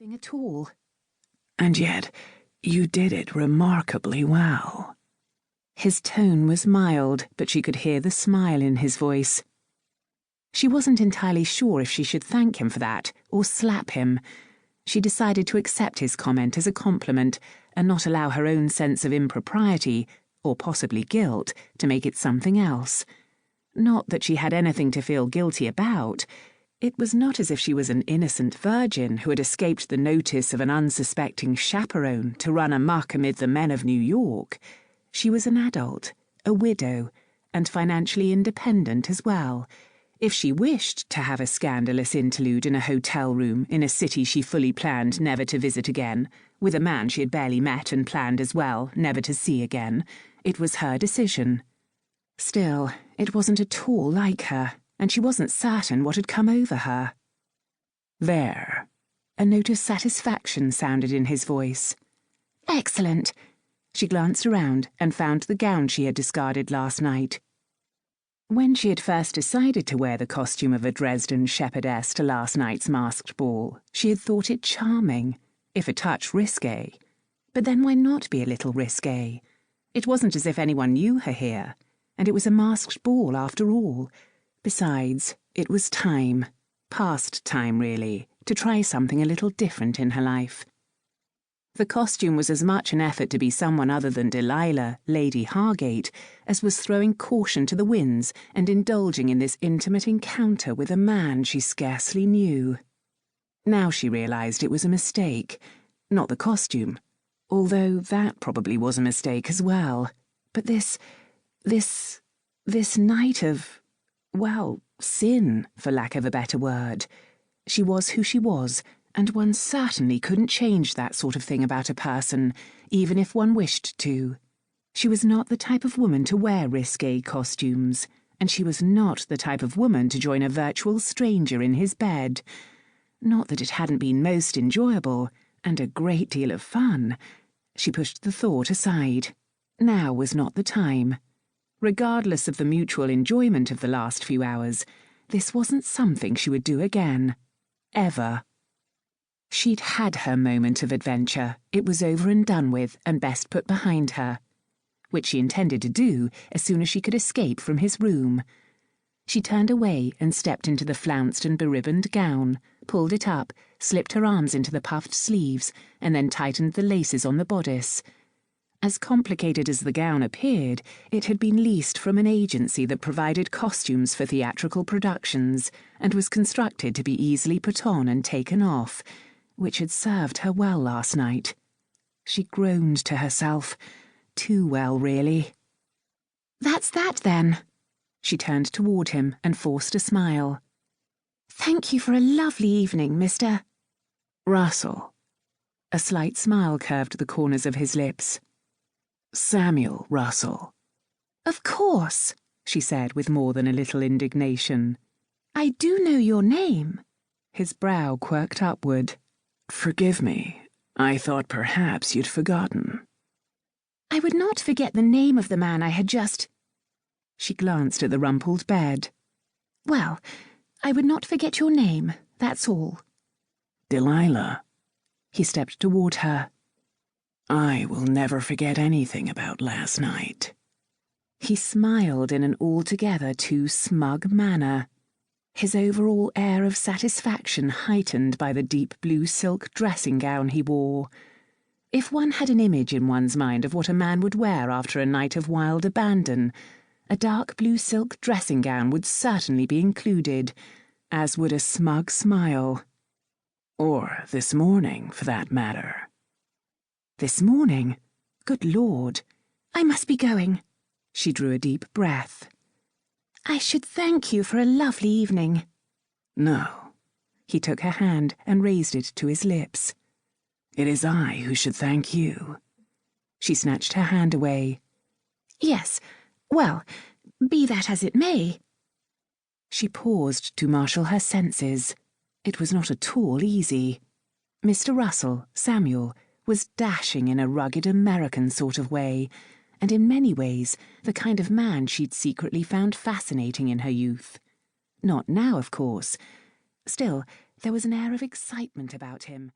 anything at all. And yet, you did it remarkably well. His tone was mild, but she could hear the smile in his voice. She wasn't entirely sure if she should thank him for that or slap him. She decided to accept his comment as a compliment and not allow her own sense of impropriety, or possibly guilt, to make it something else. Not that she had anything to feel guilty about. It was not as if she was an innocent virgin who had escaped the notice of an unsuspecting chaperone to run amok amid the men of New York. She was an adult, a widow, and financially independent as well. If she wished to have a scandalous interlude in a hotel room in a city she fully planned never to visit again, with a man she had barely met and planned as well never to see again, it was her decision. Still, it wasn't at all like her, and she wasn't certain what had come over her. There. A note of satisfaction sounded in his voice. Excellent. She glanced around and found the gown she had discarded last night. When she had first decided to wear the costume of a Dresden shepherdess to last night's masked ball, she had thought it charming, if a touch risque. But then why not be a little risque? It wasn't as if anyone knew her here, and it was a masked ball after all. Besides, it was time, past time really, to try something a little different in her life. The costume was as much an effort to be someone other than Delilah, Lady Hargate, as was throwing caution to the winds and indulging in this intimate encounter with a man she scarcely knew. Now she realized it was a mistake, not the costume, although that probably was a mistake as well. But this night of, well, sin, for lack of a better word. She was who she was, and one certainly couldn't change that sort of thing about a person, even if one wished to. She was not the type of woman to wear risque costumes, and she was not the type of woman to join a virtual stranger in his bed. Not that it hadn't been most enjoyable, and a great deal of fun. She pushed the thought aside. Now was not the time. Regardless of the mutual enjoyment of the last few hours, this wasn't something she would do again. Ever. She'd had her moment of adventure. It was over and done with, and best put behind her. Which she intended to do as soon as she could escape from his room. She turned away and stepped into the flounced and beribboned gown, pulled it up, slipped her arms into the puffed sleeves, and then tightened the laces on the bodice. As complicated as the gown appeared, it had been leased from an agency that provided costumes for theatrical productions, and was constructed to be easily put on and taken off, which had served her well last night. She groaned to herself. Too well, really. That's that, then. She turned toward him and forced a smile. Thank you for a lovely evening, Mr. Russell. A slight smile curved the corners of his lips. Samuel Russell. Of course, she said with more than a little indignation. I do know your name. His brow quirked upward. Forgive me. I thought perhaps you'd forgotten. I would not forget the name of the man I had just... She glanced at the rumpled bed. Well, I would not forget your name, that's all. Delilah. He stepped toward her. I will never forget anything about last night. He smiled in an altogether too smug manner, his overall air of satisfaction heightened by the deep blue silk dressing gown he wore. If one had an image in one's mind of what a man would wear after a night of wild abandon, a dark blue silk dressing gown would certainly be included, as would a smug smile. Or this morning, for that matter. This morning? Good Lord. I must be going. She drew a deep breath. I should thank you for a lovely evening. No. He took her hand and raised it to his lips. It is I who should thank you. She snatched her hand away. Yes, well, be that as it may. She paused to marshal her senses. It was not at all easy. Mr. Russell, Samuel, was dashing in a rugged American sort of way, and in many ways the kind of man she'd secretly found fascinating in her youth. Not now, of course. Still, there was an air of excitement about him.